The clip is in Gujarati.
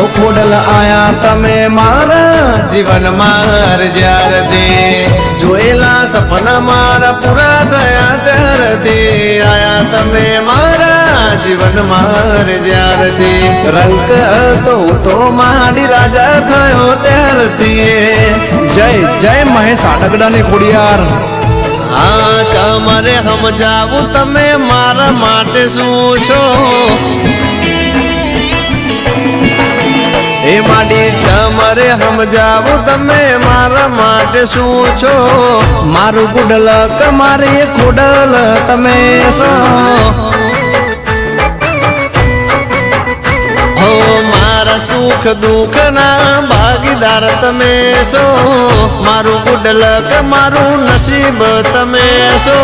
ખોડલ આયા તમે મારા જીવન માર જ્યારથી જોયેલા સપના મારા પૂરા થયા ત્યારથી આયા તમે મારા જીવન માર જ્યારથી રંગ તો માડી રાજા થયો ત્યારથી જય જય મહેશ આટકડા ને ખોડિયાર હા તમારે સમજાવું તમે મારા માટે શું છો એ માડી તમારે સમજાવું તમે મારા માટે શું છો મારું ગુડલ તમારી ખોડલ તમે છો હો મારા સુખ દુઃખ ના ભાગીદાર તમે છો મારું ગુડલ મારું નસીબ તમે છો